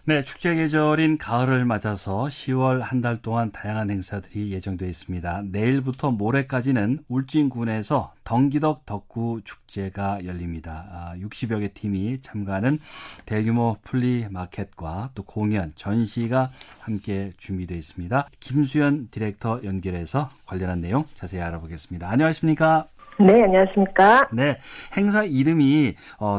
네, 축제 계절인 가을을 맞아서 10월 한 달 동안 다양한 행사들이 예정되어 있습니다. 내일부터 모레까지는 울진군에서 덩기덕 덕구 축제가 열립니다. 60여 개 팀이 참가하는 대규모 플리마켓과 또 공연, 전시가 함께 준비되어 있습니다. 김수연 디렉터 연결해서 관련한 내용 자세히 알아보겠습니다. 안녕하십니까? 네, 안녕하십니까? 네, 행사 이름이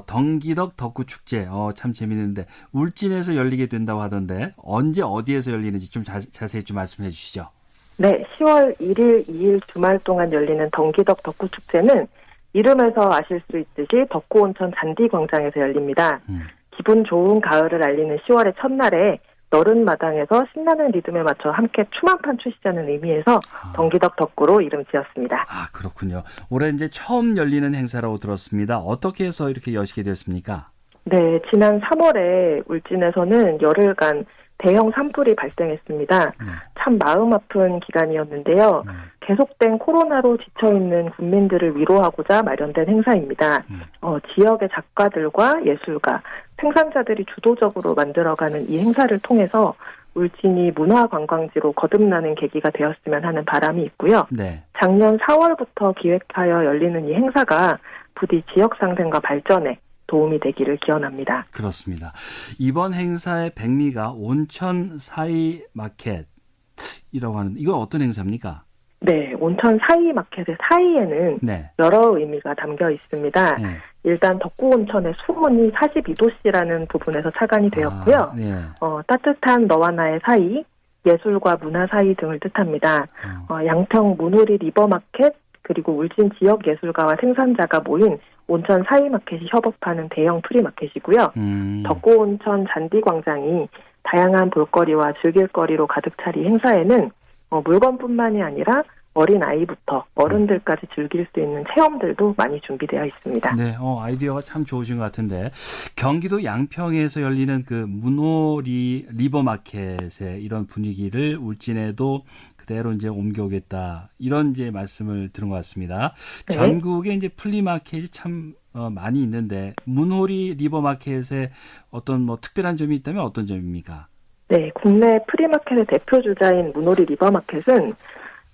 덩기덕 덕구 축제. 참 재밌는데 울진에서 열리게 된다고 하던데 언제 어디에서 열리는지 좀 자세히 좀 말씀해 주시죠. 네, 10월 1일, 2일 주말 동안 열리는 덩기덕 덕구 축제는 이름에서 아실 수 있듯이 덕구 온천 잔디광장에서 열립니다. 기분 좋은 가을을 알리는 10월의 첫날에 너른 마당에서 신나는 리듬에 맞춰 함께 춤 한 판 추시자는 의미에서 덩기덕 덕구로 이름 지었습니다. 아, 그렇군요. 올해 이제 처음 열리는 행사라고 들었습니다. 어떻게 해서 이렇게 여시게 되었습니까? 네, 지난 3월에 울진에서는 열흘간 대형 산불이 발생했습니다. 참 마음 아픈 기간이었는데요. 계속된 코로나로 지쳐있는 국민들을 위로하고자 마련된 행사입니다. 지역의 작가들과 예술가, 생산자들이 주도적으로 만들어가는 이 행사를 통해서 울진이 문화관광지로 거듭나는 계기가 되었으면 하는 바람이 있고요. 네. 작년 4월부터 기획하여 열리는 이 행사가 부디 지역 상생과 발전에 도움이 되기를 기원합니다. 그렇습니다. 이번 행사의 백미가 온천 사이 마켓이라고 하는데 이건 어떤 행사입니까? 네, 온천 사이 마켓의 사이에는 네. 여러 의미가 담겨 있습니다. 네. 일단 덕구 온천의 수온이 42도씨라는 부분에서 착안이 되었고요. 네. 따뜻한 너와 나의 사이, 예술과 문화 사이 등을 뜻합니다. 양평 문우리 리버마켓, 그리고 울진 지역 예술가와 생산자가 모인 온천 사이마켓이 협업하는 대형 프리마켓이고요. 덕구 온천 잔디광장이 다양한 볼거리와 즐길거리로 가득 찰 이 행사에는 물건뿐만이 아니라 어린 아이부터 어른들까지 즐길 수 있는 체험들도 많이 준비되어 있습니다. 네, 아이디어가 참 좋으신 것 같은데 경기도 양평에서 열리는 그 문호리 리버마켓의 이런 분위기를 울진에도 그대로 이제 옮겨오겠다 이런 이제 말씀을 들은 것 같습니다. 네. 전국에 이제 플리마켓이 참 많이 있는데 문호리 리버마켓에 어떤 뭐 특별한 점이 있다면 어떤 점입니까? 네, 국내 프리마켓의 대표 주자인 문호리 리버마켓은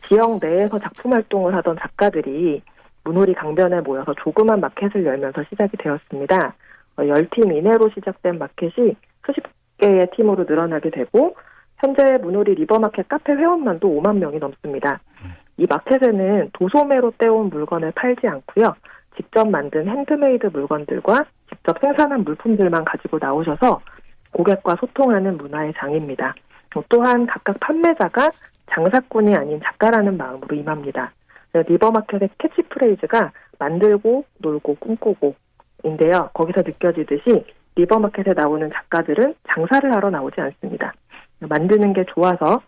지역 내에서 작품 활동을 하던 작가들이 문호리 강변에 모여서 조그만 마켓을 열면서 시작이 되었습니다. 10팀 이내로 시작된 마켓이 수십 개의 팀으로 늘어나게 되고 현재 문호리 리버마켓 카페 회원만도 5만 명이 넘습니다. 이 마켓에는 도소매로 떼온 물건을 팔지 않고요. 직접 만든 핸드메이드 물건들과 직접 생산한 물품들만 가지고 나오셔서 고객과 소통하는 문화의 장입니다. 또한 각각 판매자가 장사꾼이 아닌 작가라는 마음으로 임합니다. 리버마켓의 캐치프레이즈가 만들고 놀고 꿈꾸고인데요. 거기서 느껴지듯이 리버마켓에 나오는 작가들은 장사를 하러 나오지 않습니다. 만드는 게 좋아서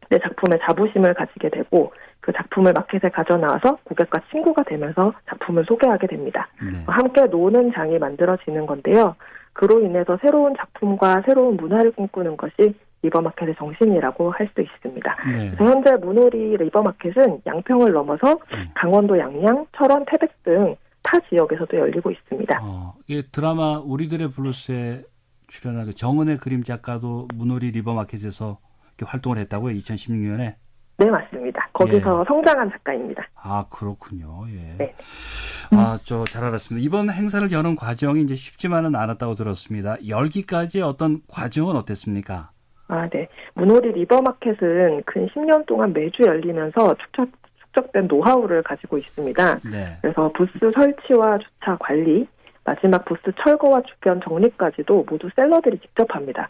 내 작품에 자부심을 가지게 되고 그 작품을 마켓에 가져나와서 고객과 친구가 되면서 작품을 소개하게 됩니다. 함께 노는 장이 만들어지는 건데요. 그로 인해서 새로운 작품과 새로운 문화를 꿈꾸는 것이 리버마켓의 정신이라고 할 수 있습니다. 네. 그래서 현재 문호리 리버마켓은 양평을 넘어서 강원도 양양, 철원, 태백 등 타 지역에서도 열리고 있습니다. 이 드라마 우리들의 블루스에 출연한 정은의 그림 작가도 문호리 리버마켓에서 이렇게 활동을 했다고요? 2016년에? 네, 맞습니다. 거기서 예. 성장한 작가입니다. 아, 그렇군요. 예. 네. 잘 알았습니다. 이번 행사를 여는 과정이 이제 쉽지만은 않았다고 들었습니다. 열기까지 어떤 과정은 어땠습니까? 네. 문호리 리버마켓은 근 10년 동안 매주 열리면서 축적된 노하우를 가지고 있습니다. 네. 그래서 부스 설치와 주차 관리, 마지막 부스 철거와 주변 정리까지도 모두 셀러들이 직접 합니다.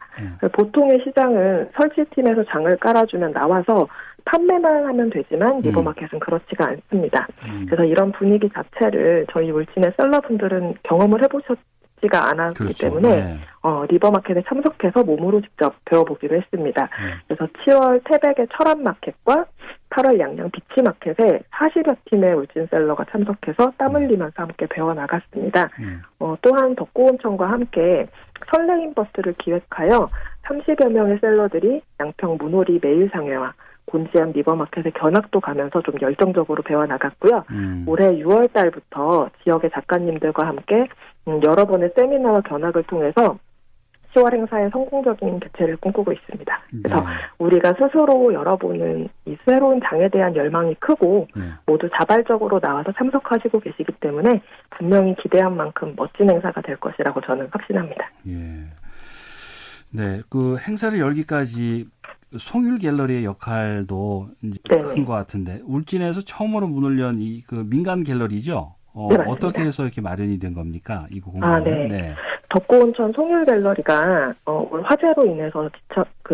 보통의 시장은 설치팀에서 장을 깔아주면 나와서 판매만 하면 되지만 리버마켓은 그렇지가 않습니다. 그래서 이런 분위기 자체를 저희 울진의 셀러분들은 경험을 해보셨지가 않았기 그렇죠. 때문에 네. 리버마켓에 참석해서 몸으로 직접 배워보기로 했습니다. 그래서 7월 태백의 철암마켓과 8월 양양 비치마켓에 40여 팀의 울진셀러가 참석해서 땀 흘리면서 함께 배워나갔습니다. 또한 덕구온천과 함께 설레임 버스를 기획하여 30여 명의 셀러들이 양평 문호리 매일상회와 곤지암 리버마켓에 견학도 가면서 좀 열정적으로 배워나갔고요. 올해 6월 달부터 지역의 작가님들과 함께 여러 번의 세미나와 견학을 통해서 10월 행사의 성공적인 개최를 꿈꾸고 있습니다. 그래서 네. 우리가 스스로 열어보는 이 새로운 장에 대한 열망이 크고 네. 모두 자발적으로 나와서 참석하시고 계시기 때문에 분명히 기대한 만큼 멋진 행사가 될 것이라고 저는 확신합니다. 예. 네, 그 행사를 열기까지 송율 갤러리의 역할도 큰 것 같은데 울진에서 처음으로 문을 연 이 그 민간 갤러리죠. 네, 맞습니다. 어떻게 해서 이렇게 마련이 된 겁니까? 이 공간은? 네. 네. 덕구온천 송율 갤러리가 올 화재로 인해서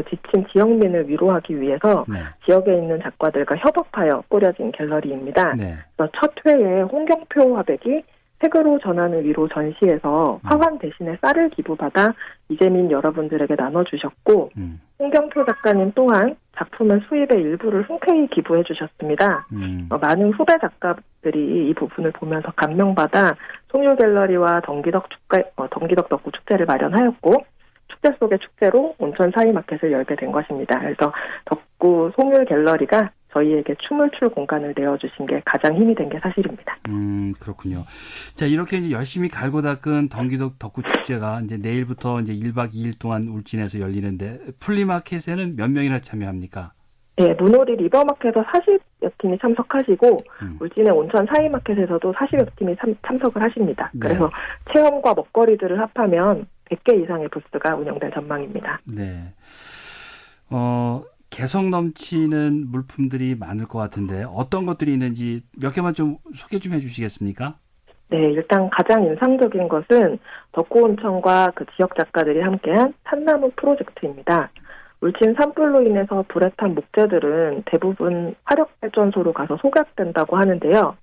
지친 지역민을 위로하기 위해서 네. 지역에 있는 작가들과 협업하여 꾸려진 갤러리입니다. 네. 그래서 첫 회에 홍경표 화백이 색으로 전하는 위로 전시에서 화환 대신에 쌀을 기부받아 이재민 여러분들에게 나눠주셨고 홍경표 작가님 또한 작품의 수입의 일부를 흔쾌히 기부해 주셨습니다. 많은 후배 작가들이 이 부분을 보면서 감명받아 송율 갤러리와 덕기덕 덕구 축제를 마련하였고 축제 속의 축제로 온천 사이마켓을 열게 된 것입니다. 그래서 덕구 송율 갤러리가 저희에게 춤을 출 공간을 내어주신 게 가장 힘이 된 게 사실입니다. 그렇군요. 자, 이렇게 이제 열심히 갈고 닦은 덕기덕 덕구 축제가 이제 내일부터 이제 1박 2일 동안 울진에서 열리는데 플리마켓에는 몇 명이나 참여합니까? 네, 문호리 리버마켓에서 40여 팀이 참석하시고 울진의 온천 사이마켓에서도 40여 팀이 참석을 하십니다. 네. 그래서 체험과 먹거리들을 합하면 100개 이상의 부스가 운영될 전망입니다. 네. 개성 넘치는 물품들이 많을 것 같은데 어떤 것들이 있는지 몇 개만 좀 소개 좀 해주시겠습니까? 네, 일단 가장 인상적인 것은 덕구온천과 그 지역 작가들이 함께한 산나무 프로젝트입니다. 울진 산불로 인해서 불에 탄 목재들은 대부분 화력발전소로 가서 소각된다고 하는데요.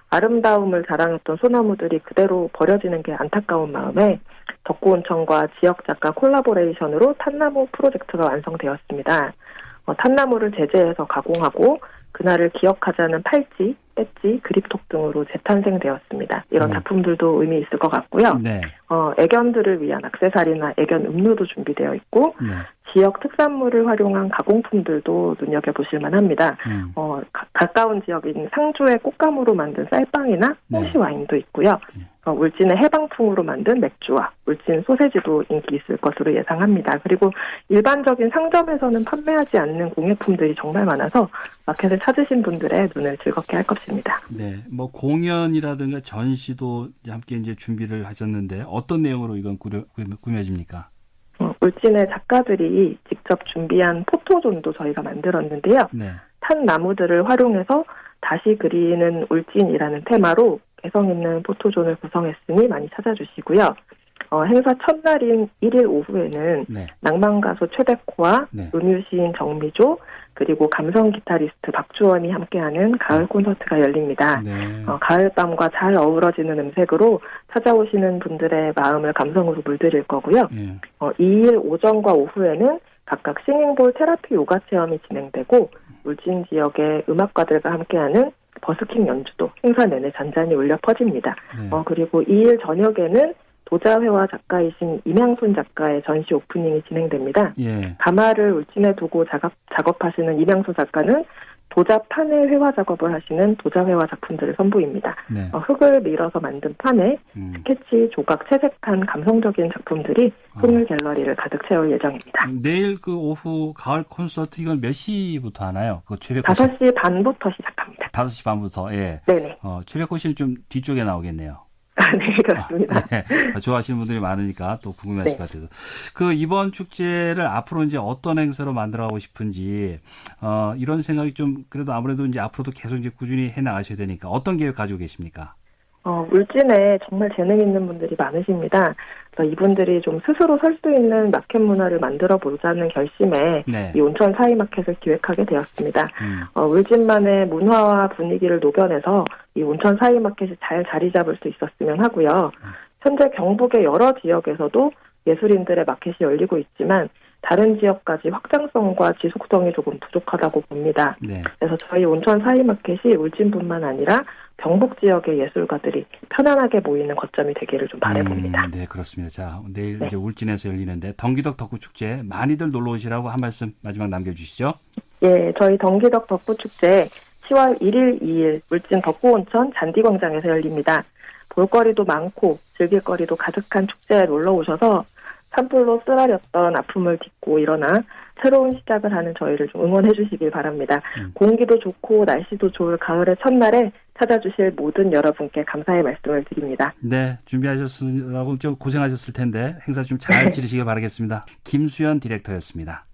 아름다움을 자랑했던 소나무들이 그대로 버려지는 게 안타까운 마음에 덕구온천과 지역 작가 콜라보레이션으로 탄나무 프로젝트가 완성되었습니다. 탄나무를 제재해서 가공하고 그날을 기억하자는 팔찌, 배지, 그립톡 등으로 재탄생되었습니다. 이런 작품들도 의미 있을 것 같고요. 네. 애견들을 위한 액세서리나 애견 음료도 준비되어 있고 네. 지역 특산물을 활용한 가공품들도 눈여겨보실 만합니다. 가까운 지역인 상주의 꽃감으로 만든 쌀빵이나 홍시 와인도 있고요. 울진의 해방풍으로 만든 맥주와 울진 소세지도 인기 있을 것으로 예상합니다. 그리고 일반적인 상점에서는 판매하지 않는 공예품들이 정말 많아서 마켓을 찾으신 분들의 눈을 즐겁게 할 것입니다. 네, 뭐 공연이라든가 전시도 함께 이제 준비를 하셨는데 어떤 내용으로 이건 꾸며집니까? 울진의 작가들이 직접 준비한 포토존도 저희가 만들었는데요. 네. 탄 나무들을 활용해서 다시 그리는 울진이라는 테마로 개성 있는 포토존을 구성했으니 많이 찾아주시고요. 행사 첫날인 1일 오후에는 네. 낭만가수 최백호와 네. 음유시인 정미조 그리고 감성 기타리스트 박주원이 함께하는 가을 콘서트가 열립니다. 네. 가을밤과 잘 어우러지는 음색으로 찾아오시는 분들의 마음을 감성으로 물들일 거고요. 2일 오전과 오후에는 각각 싱잉볼 테라피 요가 체험이 진행되고 울진 지역의 음악가들과 함께하는 버스킹 연주도 행사 내내 잔잔히 울려 퍼집니다. 네. 그리고 2일 저녁에는 도자회화 작가이신 임양손 작가의 전시 오프닝이 진행됩니다. 예. 가마를 울진에 두고 작업하시는 임양손 작가는 도자 판에 회화 작업을 하시는 도자회화 작품들을 선보입니다. 네. 흙을 밀어서 만든 판에 스케치, 조각, 채색한 감성적인 작품들이 송율 갤러리를 가득 채울 예정입니다. 내일 그 오후 가을 콘서트 이건 몇 시부터 하나요? 그 최백호 5시 반부터 시작합니다. 5시 반부터. 예. 네네. 최백호 씨는 좀 뒤쪽에 나오겠네요. 네, 그렇습니다. 네. 좋아하시는 분들이 많으니까 또 궁금하실 네. 것 같아서. 그 이번 축제를 앞으로 이제 어떤 행사로 만들어가고 싶은지, 이런 생각이 좀 그래도 아무래도 이제 앞으로도 계속 이제 꾸준히 해 나가셔야 되니까 어떤 계획 가지고 계십니까? 울진에 정말 재능 있는 분들이 많으십니다. 그래서 이분들이 좀 스스로 설 수 있는 마켓 문화를 만들어 보자는 결심에 네. 이 온천 사이 마켓을 기획하게 되었습니다. 울진만의 문화와 분위기를 녹여내서 이 온천 사이 마켓이 잘 자리 잡을 수 있었으면 하고요. 현재 경북의 여러 지역에서도 예술인들의 마켓이 열리고 있지만 다른 지역까지 확장성과 지속성이 조금 부족하다고 봅니다. 네. 그래서 저희 온천 사이마켓이 울진뿐만 아니라 경북 지역의 예술가들이 편안하게 모이는 거점이 되기를 좀 바라봅니다. 네, 그렇습니다. 자, 내일 네. 이제 울진에서 열리는데 덕기덕 덕구축제 많이들 놀러 오시라고 한 말씀 마지막 남겨주시죠. 예, 저희 덕기덕 덕구축제 10월 1일, 2일 울진 덕구온천 잔디광장에서 열립니다. 볼거리도 많고 즐길거리도 가득한 축제에 놀러 오셔서 산불로 쓰라렸던 아픔을 딛고 일어나 새로운 시작을 하는 저희를 좀 응원해 주시길 바랍니다. 공기도 좋고 날씨도 좋을 가을의 첫날에 찾아주실 모든 여러분께 감사의 말씀을 드립니다. 네, 준비하셨으라고 좀 고생하셨을 텐데 행사 좀 잘 치르시길 바라겠습니다. 김수연 디렉터였습니다.